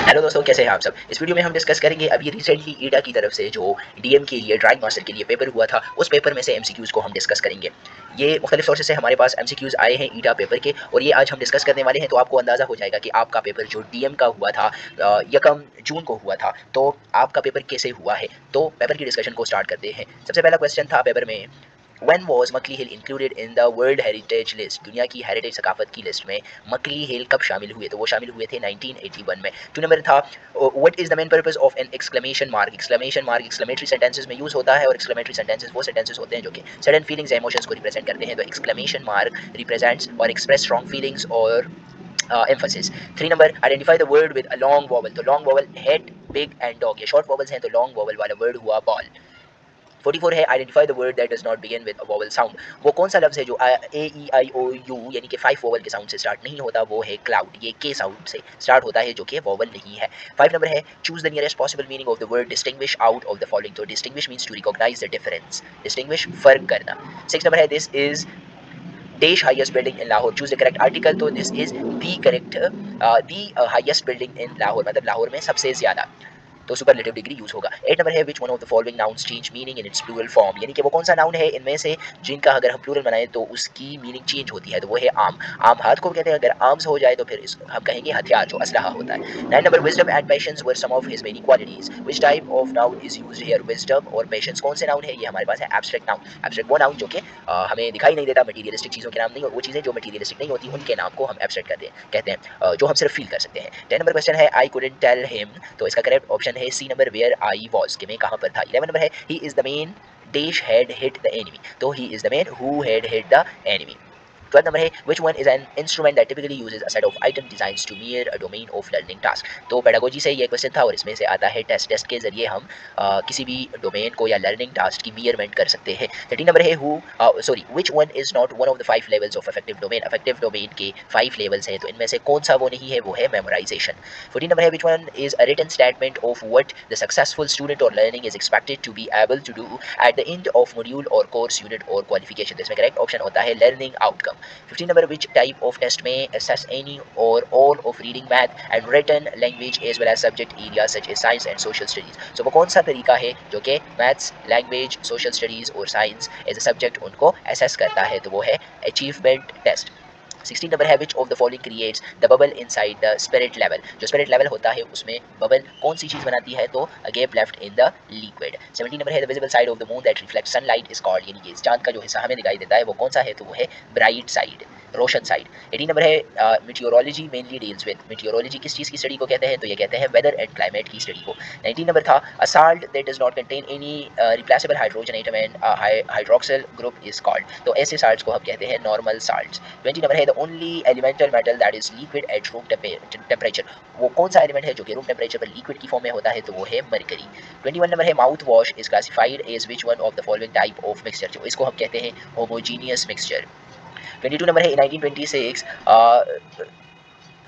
Hello दोस्तों, कैसे हैं आप सब। इस वीडियो में हम डिस्कस करेंगे अभी रिसेंटली ईडा की तरफ से जो डीएम के लिए ड्राइंग मास्टर के लिए पेपर हुआ था, उस पेपर में से एमसीक्यूज़ को हम डिस्कस करेंगे। ये मुख्तलिफ सोर्सेज से हमारे पास एमसीक्यूज़ आए हैं ईडा पेपर के, और ये आज हम डिस्कस करने वाले हैं। तो आपको अंदाज़ा हो जाएगा कि आपका पेपर जो डीएम का हुआ था 1 जून को हुआ था, तो आपका पेपर कैसे हुआ है। तो पेपर की डिस्कशन को स्टार्ट करते हैं। सबसे पहला क्वेश्चन था पेपर में, When was मकली hill included in the world heritage list. दुनिया की हेरिटेज सकाफत की लिस्ट में मकली हिल कब शामिल हुए, तो वो शामिल हुए थे 1981 में। 2 नंबर था, what is the main purpose of an exclamation mark. Exclamation mark exclamatory sentences में यूज होता है, और एक्सक्लेमेटरी सेंटेंसेस वो सेंटेंसेस होते हैं जो कि सडन फीलिंग्स या इमोशंस को रिप्रेजेंट करते हैं। तो एक्सक्लेमेशन मार्क रिप्रेजेंट्स और एक्सप्रेस स्ट्रॉन्ग फीलिंग्स और emphasis. 3 number, identify the word with a long vowel. तो long vowel head, big and dog, ये शॉर्ट वॉवल्स हैं, तो लॉन्ग वॉवल वाला वर्ड हुआ बॉल। 44 है, identify the word that does not begin with a vowel sound. वो कौन सा लफ्ज़ है जो ए ई आई ओ यू यानी कि 5 वोवल के साउंड से स्टार्ट नहीं होता, वो है क्लाउड। ये के साउंड से स्टार्ट होता है जो कि वोवल नहीं है। 5 नंबर है, choose the nearest possible meaning of the word distinguish out of the following. तो distinguish means to recognise the difference, distinguish फर्क करना। 6 नंबर है, this is dash highest building in Lahore. Choose the correct article. तो this is the correct the highest building in Lahore, मतलब लाहौर में सबसे ज्यादा, तो सुपरलेटिव डिग्री यूज होगा। 8 नंबर है, which one of the following nouns change meaning in its plural form. यानी कि वो कौन सा नाउन है इनमें से जिनका अगर हम प्लूरल बनाए तो उसकी मीनिंग चेंज होती है, तो वो है आर्म। आर्म हाथ को कहते हैं, अगर आर्म्स हो जाए तो फिर हम कहेंगे हथियार, जो असलहा होता है। 9 number, wisdom and patience were some of his many qualities. Which type of noun is used here, wisdom और पेशेंस। कौन से नाउन है, ये हमारे पास है एब्स्ट्रैक्ट नाउन। एब्स्ट्रैक्ट वो नाउन जो कि हमें दिखाई नहीं देता, मटीरियलिस्टिक चीज़ों के नाम नहीं, और वो चीज़ें जो मटीरियलिस्टिक नहीं होती उनके नाम को हम एब्स्ट्रैक्ट कहते हैं, जो हम सिर्फ फील कर सकते हैं। 10 नंबर क्वेश्चन है, आई कुडंट टेल हिम। तो इसका करेक्ट ऑप्शन है C number, where I was, कि मैं कहाँ पर था। 11 नंबर है, he is the man dash had hit the enemy. तो he is the man who had hit the enemy. 12 number है, which one is an instrument that typically uses a set of item designs to mirror a domain of learning task। तो pedagogy से ये question था, और इसमें से आता है टेस्ट। टेस्ट के जरिए हम किसी भी डोमेन को या लर्निंग टास्क की मियरमेंट कर सकते हैं। 13 नंबर है, which one is not one of the 5 levels of effective domain। effective domain के 5 लेवल्स हैं, तो इनमें से कौन सा वो नहीं है, वो है मेमोराइजेशन। 14 नंबर है, which one is a written statement of what the successful student or learning is expected to be able to do at the end of module or course unit or qualification। तो इसमें correct option होता है learning outcome. 15 number, which type of test में assess any or all of reading, math and written language as well as subject areas such as science and social studies। so वो कौन सा तरीका है जो कि मैथ्स, लैंग्वेज, सोशल स्टडीज और science as a subject उनको असेस करता है, तो वो है अचीवमेंट टेस्ट। 16 नंबर है, which of the following creates the bubble inside the spirit level. जो स्पिरिट लेवल होता है उसमें बबल कौन सी चीज बनाती है, तो a gap left in the liquid. 17 number है, the visible side of the moon that reflect sunlight is called. यानी कि इस चांद का जो हिस्सा हमें दिखाई देता है वो कौन सा है, तो वो है ब्राइट साइड, रोशन साइड। 18 नंबर है, meteorology mainly deals with. Meteorology किस चीज की स्टडी को कहते हैं, तो ये कहते हैं वेदर एंड क्लाइमेट की स्टडी को। 19 नंबर था, a salt that does not contain any replaceable hydrogen atom and hydroxyl group is called. तो ऐसे साल्ट्स को हम कहते हैं नॉर्मल साल्ट्स। 20 नंबर है, the only elemental metal that is liquid at room temperature. वो कौन सा एलिमेंट है जो कि रूम टेम्परेचर पर लिक्विड की फॉर्म में होता है, तो वो है मरकरी। 21 नंबर है, mouthwash is classified as which one of the following type of mixture. जो इसको हम कहते हैं होमोजीनियस मिक्सचर। 22 नंबर है, 1926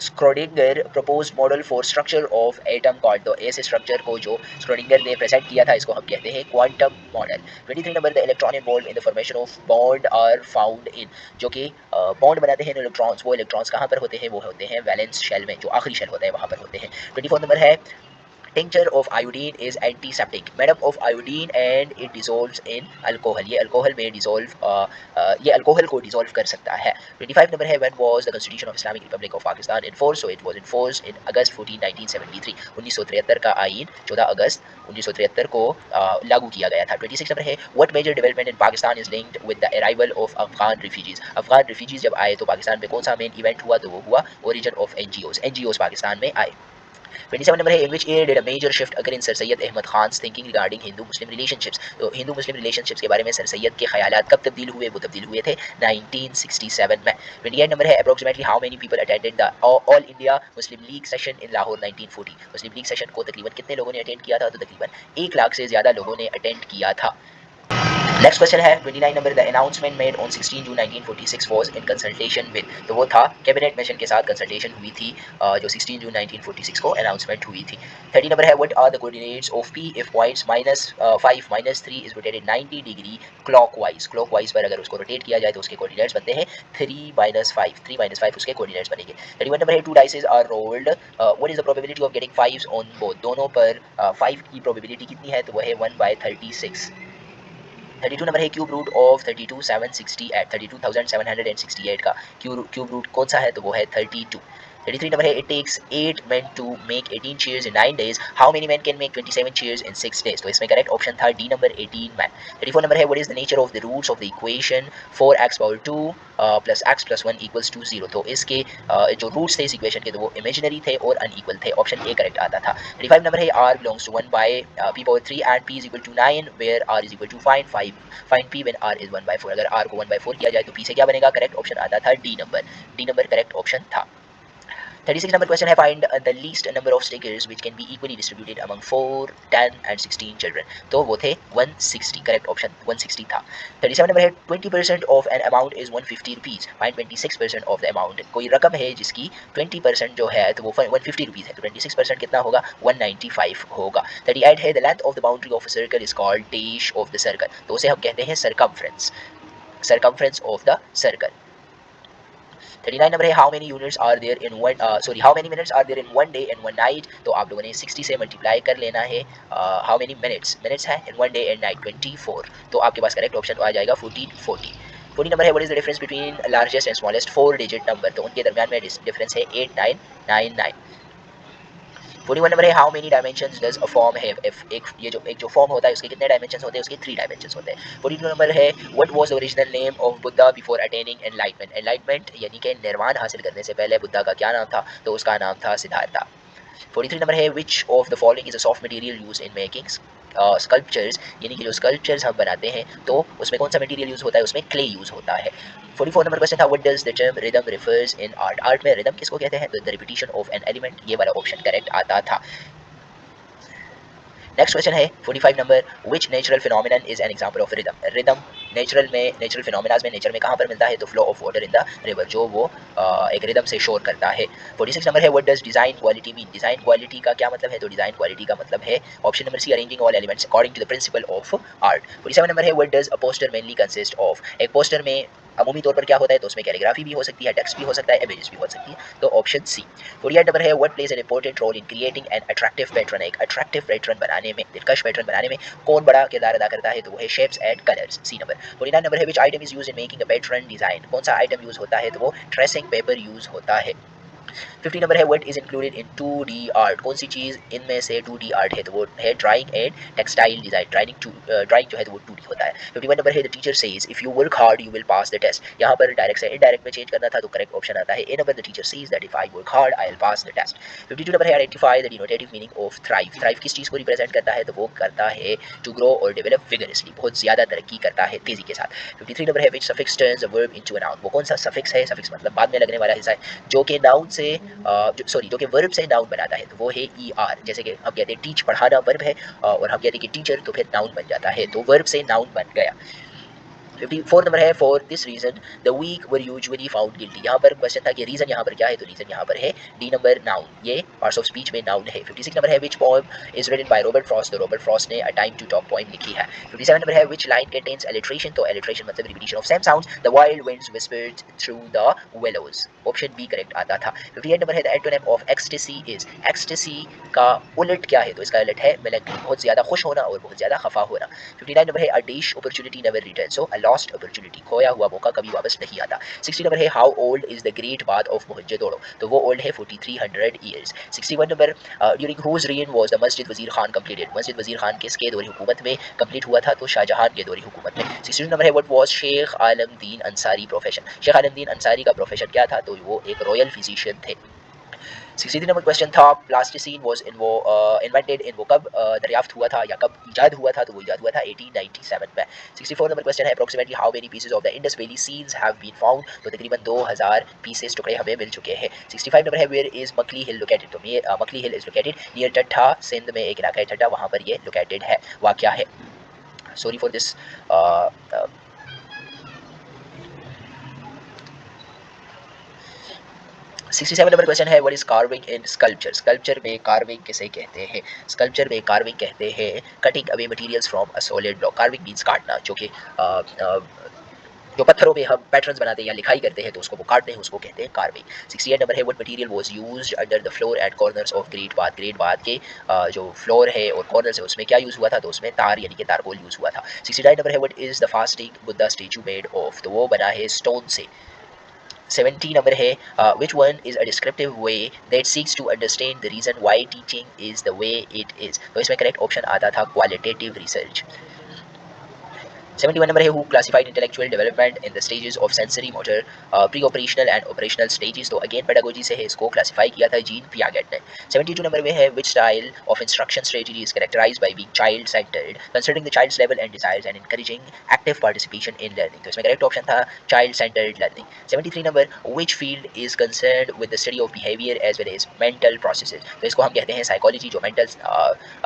Schrödinger propose model for structure of atom called. तो ऐसे स्ट्रक्चर को जो स्क्रोडिंगर ने प्रेजेंट किया था इसको हम कहते हैं quantum model. 23 number, the electron involve in the formation of bond are found in. जो कि बॉन्ड बनाते हैं इलेक्ट्रॉन्स, वो इलेक्ट्रॉन्स कहाँ पर होते हैं, वो होते हैं वैलेंस शेल में, जो आखिरी शेल होता है वहाँ पर होते हैं। 24 नंबर है, tincture of iodine is antiseptic, made up of iodine and it dissolves in alcohol। ये अल्कोहल में डिसॉल्व ये अल्कोहल को डिसॉल्व कर सकता है। 25 नंबर है, when was the constitution of Islamic Republic of Pakistan enforced। so it was enforced in August 14 1973। 1973 का आइन 14 अगस्त 1973 को लागू किया गया था। 26 नंबर है, what major development in Pakistan is linked with the arrival of Afghan refugees। Afghan refugees जब आए तो पाकिस्तान में कौन सा मेन इवेंट हुआ, तो वो हुआ origin of NGOs पाकिस्तान में आए। 27 नंबर है, in which year did a major shift occur in sir Syed Ahmad Khan's thinking regarding Hindu Muslim relationships। तो हिंदू मुस्लिम रिलेशनशिप्स के बारे में सर सैयद के ख्यालात कब तब्दील हुए, वो तब्दील हुए थे 1967 में। 28 नंबर है, approximately how many people attended the all India Muslim League session in Lahore 1940। Muslim league session को तकरीबन कितने लोगों ने अटेंड किया था, तो तकरीबन 1 लाख से ज़्यादा लोगों ने अटेंड किया था। नेक्स्ट क्वेश्चन है 29 number, the announcement made on 16 June 1946 was in consultation with, तो वो था कैबिनेट मिशन के साथ कंसल्टेशन हुई थी जो 16 जून 1946 को अनाउंसमेंट हुई थी। 30 नंबर है what are the coordinates of P if points -5 -3 is rotated 90 degree clockwise, clockwise पर अगर उसको रोटेट किया जाए तो उसके कोऑर्डिनेट्स बनते हैं 3 - 5 उसके कोऑर्डिनेट्स बनेंगे। 31 नंबर है two dices are rolled, what is the probability of getting 5 on both, दोनों पर 5 की प्रोबेबिलिटी कितनी है, तो वह है 1/36। 32 नंबर है क्यूब रूट ऑफ 32,768 का क्यूब रूट कौन सा है, तो वो है 32। 33 नंबर है it takes 8 men to make 18 chairs in 9 days, how many men can make 27 chairs in 6 days, तो इसमें करेक्ट ऑप्शन था डी नंबर 18 मैन। 34 नंबर है what is the nature of the roots of the equation 4x/2 plus x+1 equals to 0, तो इसके जो roots थे इस इक्वेशन के तो वो इमेजिनरी थे और अनइक्वल थे, ऑप्शन ए करेक्ट आता था। 35 नंबर है r belongs to 1/p⁻3 and p is equal to 9 where r is equal to find p when r is 1/4, अगर r को 1/4 किया जाए तो p से क्या बनेगा, करेक्ट ऑप्शन आता था डी नंबर करेक्ट ऑप्शन था। 36 नंबर क्वेश्चन है find the least number of stickers which can be equally distributed among 4, 10 and 16 children, तो वो थे 160, करेक्ट ऑप्शन 160 था। 37 नंबर है 20% of an amount is 150 rupees, find 26% of the amount, कोई रकम है जिसकी 20% जो है तो वो 150 रुपीज है, तो 26% कितना होगा, 195 होगा। 38 है the length of the boundary of a circle is called dash of the circle, तो उसे हम कहते हैं circumference of the circle. 39 number है how many units are there in how many minutes are there in one day and one night, तो आप लोगों ने 60 से मल्टीप्लाई कर लेना है। हाउ मेनी मिनट्स है इन वन डे एंड नाइट 24, तो आपके पास करेक्ट ऑप्शन आ जाएगा 1440। 40 नंबर है what is the difference between largest and smallest 4 digit number, तो उनके दरमियान में डिफरेंस है 8999। 41 नंबर है how many dimensions does a form have, if एक जो फॉर्म होता है उसके कितने डायमेंशंस होते हैं, उसके 3 डायमेंशंस होते हैं। 42 नंबर है what was the original name of Buddha before attaining enlightenment यानी कि निर्वाण हासिल करने से पहले बुद्धा का क्या नाम था, तो उसका नाम था सिद्धार्था। 43 नंबर है which of the following is a soft material use in making sculptures, यानी कि जो स्कल्पचर्स हम बनाते हैं तो उसमें कौन सा मटेरियल यूज होता है, उसमें क्ले यूज होता है। 44 नंबर क्वेश्चन था what does the term rhythm refers in art में रिदम किसको कहते हैं, तो the repetition of an element, ये वाला ऑप्शन करेक्ट आता था। नेक्स्ट क्वेश्चन है 45 number which natural phenomenon is an example of rhythm natural phenomenas में नेचर में कहाँ पर मिलता है, तो flow of water in the river, जो वो एक रिदम से शोर करता है। 46 नंबर है what does design quality mean, design quality का क्या मतलब है, तो डिजाइन क्वालिटी का मतलब है option number C arranging all elements according to the principle of art. 47 number है what does a poster mainly consist of, एक पोस्टर में अमूमी तौर पर क्या होता है, तो उसमें कैलीग्राफी भी हो सकती है, टेक्स्ट भी हो सकता है, इमेजेस भी हो सकती है, तो ऑप्शन सी। 48 नंबर है what plays an important role in creating an attractive pattern, एक अट्रैक्टिव पैटर्न बनाने में, दिलकश पैटर्न बनाने में कौन बड़ा किरदार अदा करता है, तो वो है shapes and colours, C number. 49 number है which item is use in making a pattern design, कौन सा आइटम यूज होता है, तो वो ट्रेसिंग पेपर यूज होता है। 50 नंबर है what is included in 2D art, कौन सी चीज इनमें से 2D आर्ट है, तो वो है drawing and textile design, drawing जो है तो वो 2D होता है। 51 नंबर है the teacher says if you work hard you will pass the test, यहाँ पर डायरेक्ट से इनडायरेक्ट में चेंज करना था, तो करेक्ट ऑप्शन आता है A number the teacher says that if I work hard I will pass the test. 52 number है identify the denotative meaning of thrive किस चीज को रिप्रेजेंट करता है, तो वो करता है टू ग्रो और डेवलप विगरसली, बहुत ज्यादा तरक्की करता है तेजी के साथ। 53 नंबर है which suffix turns a verb into a noun, वो कौन सा सफिक्स है, सफिक्स मतलब बाद में लगने वाला हिस्सा है जो कि नाउन से जो कि वर्ब से नाउन बनाता है, तो वो है ई आर, जैसे कि हम कहते हैं टीच पढ़ाना वर्ब है और हम कहते हैं कि टीचर तो फिर नाउन बन जाता है, तो वर्ब से नाउन बन गया। 54 नंबर है for this reason the weak were usually found guilty, यहाँ पर क्वेश्चन था कि रीजन यहाँ पर क्या है, तो रीजन यहाँ पर है डी नंबर नाउन, ये पार्ट्स ऑफ स्पीच में नाउन है। 56 नंबर है which poem is written by Robert Frost, तो रॉबर्ट फ्रॉस्ट ने a time to talk poem लिखी है। 57 नंबर है विच लाइन कंटेन्स एलिट्रेशन, तो एलिट्रेशन मतलब repetition of same sounds, the wild winds whispered through the willows, option B correct आता था। 58 number है the antonym of ecstasy is, ecstasy का उलट क्या है, तो इसका उलट है मेलैंकोली, बहुत ज्यादा खुश होना और बहुत ज्यादा खफा होना। 59 नंबर है अ dish opportunity never return, so a lost opportunity, खोया हुआ मौका कभी वापस नहीं आता। 60 नंबर है how old is the great bath of Mohenjodaro, तो वो ओल्ड है 4300 years. 61 number during whose reign was the Masjid Wazir Khan completed, मस्जिद वजीर खान किसके दौरे हुकूमत में कंप्लीट हुआ था, तो शाहजहां के दौरे हुकूमत में। 62 नंबर है what was Sheikh Alamdin Ansari profession, Sheikh Alamdin Ansari का प्रोफेशन क्या था, तो वो एक रॉयल फिजिशियन थे। 63 नंबर क्वेश्चन था प्लास्टिसिन वाज इन्वेंटेड इन, वो कब दरियाफ्त हुआ था या कब इजाद हुआ था, तो वो इजाद हुआ था 1897 में। 64 नंबर क्वेश्चन है approximately how many pieces of the Indus valley seals have been found, तो तकरीबन 2000 पीसेस टुकड़े हमें मिल चुके हैं। 65 नंबर है where is Makli hill located, तो Makli hill is located near Thatta, Sindh में एक इलाका है टट्ठा, वहां पर ये लोकेटेड है, वाकया है। Sorry for this. 67 number question है, what is carving in sculpture. Sculpture में कार्विंग किसे कहते हैं? स्कल्पचर में कार्विंग कहते हैं cutting away materials from a solid block. Carving means काटना, जो कि जो पत्थरों पे हम पैटर्न्स बनाते हैं या लिखाई करते हैं तो उसको वो काटते हैं, उसको कहते हैं कार्विंग। 68 नंबर है, what material was used under the floor at corners of great bath. Great bath के जो फ्लोर है और कॉर्नर्स है उसमें क्या यूज़ हुआ था? तो उसमें तार यानी कि तारकोल यूज़ हुआ था। 69 नंबर है, what is the fasting Buddha statue made of. तो वो बना है स्टोन से। 70 नंबर है, which one is a descriptive way that seeks to understand the reason why teaching is the way it is। तो इसमें करेक्ट ऑप्शन आता था क्वालिटेटिव रिसर्च। 71 नंबर है, who classified intellectual development in the stages of sensory motor, pre-operational and operational stages। तो again pedagogy से है, इसको classify किया था जीन पियागेट ने। 72 नंबर में है, which style of instruction strategy is characterized by being child centered, considering the child's level and desires and encouraging active participation in learning। तो इसमें करेक्ट ऑप्शन था child centered learning। 73 number, which field is concerned with the study of behavior as well as mental processes। तो इसको हम कहते हैं psychology, जो mental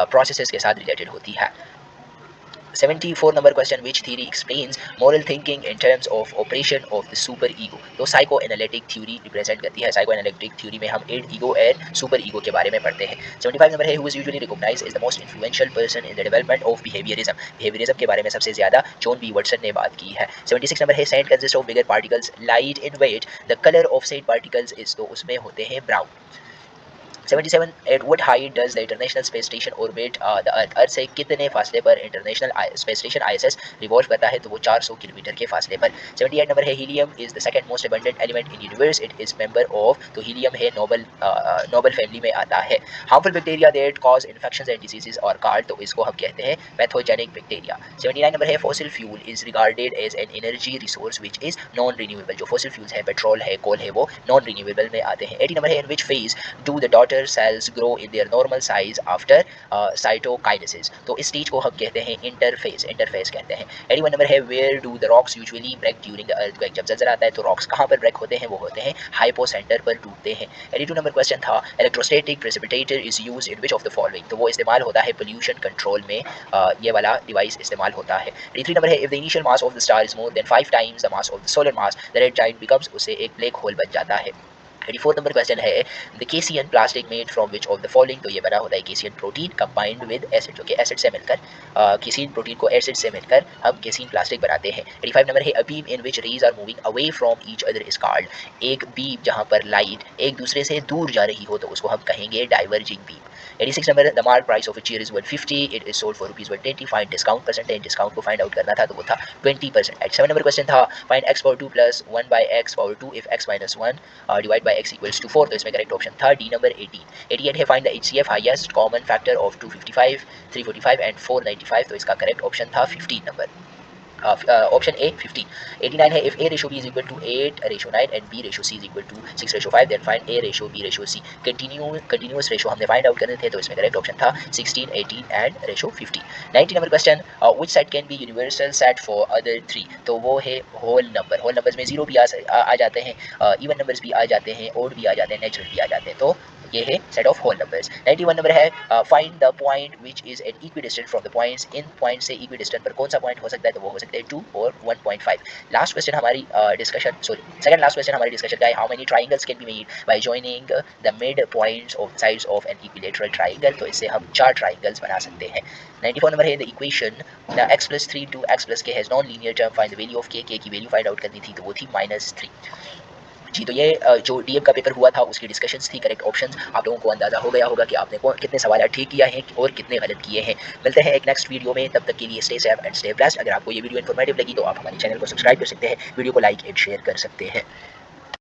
processes के साथ रिलेटेड होती है। 74 number question, which theory explains moral thinking in terms of operation of the super ego. तो साइको एनालिटिक थ्योरी रिप्रेजेंट करती है। साइको एनालिटिक थ्योरी में हम id ego and super ego के बारे में पढ़ते हैं। 75 नंबर है, who is usually recognized as the most influential person in the development of behaviourism. Behaviourism के बारे में सबसे ज्यादा जॉन बी वाटसन ने बात की है। 76 नंबर है, sand consist of bigger particles light in weight, the colour of sand particles is. तो उसमें होते हैं brown. 77, at what height does the International Space Station orbit the Earth. Earth से कितने फासले पर International Space Station ISS revolve करता है? तो वो 400 किलोमीटर के फासले पर। 78 नंबर है, helium is the second most abundant element in universe, it is member of. तो हीलियम है नोबल नोबल फैमिली में आता है। Harmful bacteria that cause infections and diseases और कार्ड, तो इसको हम कहते हैं पैथोजेनिक बैक्टीरिया। 79 नंबर है, fossil fuel is regarded as an energy resource which is non renewable. जो फॉसिल फ्यूल्स है, पेट्रोल है, कोल है, वो नॉन रिन्यूएबल में आते हैं। 80 नंबर है, in which phase do the daughter cells grow in their normal size after cytokinesis। तो इस स्टेज को हम कहते हैं इंटरफेस, इंटरफेस कहते हैं। 81 नंबर है, where do the rocks usually break during the earthquake। जब ज़लज़ला आता है तो रॉक्स कहाँ पर ब्रेक होते हैं? वो होते हैं हाइपोसेंटर पर टूटते हैं। 82 नंबर क्वेश्चन था, electrostatic precipitator is used in which of the following. तो वो इस्तेमाल होता है पोल्यूशन कंट्रोल में, ये वाला डिवाइस इस्तेमाल होता है। 83 नंबर है, if the initial mass of the star is more than 5 times the mass of the solar mass, the red giant becomes, उससे एक ब्लैक होल बन जाता है। 84 नंबर क्वेश्चन है, the cation plastic made from which of the following. तो ये बना होता है cation protein combined with acid, जो कि एसिड से मिलकर केसियन प्रोटीन को एसिड से मिलकर हम केसियन प्लास्टिक बनाते हैं। 85 नंबर है, a beam in which rays are moving away from each other is called. एक बीम जहाँ पर लाइट एक दूसरे से दूर जा रही हो तो उसको हम कहेंगे diverging beam. 86 number, the mark price of a chair is 150, it is sold for ₹120, find discount percentage. Discount को फाइंड आउट करना था तो वो था 20%। 87 नंबर क्वेश्चन था, find x power 2 plus 1 by x power 2 if x minus 1 divide by x equals to 4। तो इसमें correct option था डी नंबर 18। 88 है, find the HCF highest common factor of 255, 345 and 495। तो इसका करेक्ट ऑप्शन था 15 number, option A 15। 89 है, if a ratio b is equal to 8 ratio 9 and b ratio c is equal to 6 ratio 5, then find a ratio b ratio c। Continuous ratio हमने find out करने थे तो इसमें correct option था 16, 18 and ratio 50। 90 number question, which set can be universal set for other 3। तो वो है whole number. Whole numbers में जीरो भी आ जाते हैं, इवन नंबर्स भी आ जाते हैं, ओड भी आ जाते हैं, नेचुरल भी आ जाते हैं। तो ये है set of whole numbers. 91 number है, find the point which is an equidistant from the points. इन पॉइंट से इक्विडिस्टेंट पर कौन सा पॉइंट हो सकता है? तो वो हो सकते हैं 2 और 1.5। लास्ट क्वेश्चन हमारी discussion, sorry second last question हमारी डिस्कशन का है, how many triangles can be made by joining the mid points of the sides of an equilateral triangle. तो इससे हम 4 ट्राइंगल्स बना सकते हैं। 94 नंबर है, the equation the x plus 3 to x plus k has non linear term, find the value of k। की value find out करनी थी तो वो थी -3। जी, तो ये जो डीएम का पेपर हुआ था उसकी डिस्कशंस थी, करेक्ट ऑप्शंस आप लोगों को अंदाजा हो गया होगा कि आपने कितने सवाल ठीक किया है और कितने गलत किए हैं। मिलते हैं एक नेक्स्ट वीडियो में, तब तक के लिए stay safe and stay blessed. अगर आपको ये वीडियो इन्फॉर्मेटिव लगी तो आप हमारे चैनल को सब्सक्राइब कर सकते हैं, वीडियो को लाइक एंड शेयर कर सकते हैं।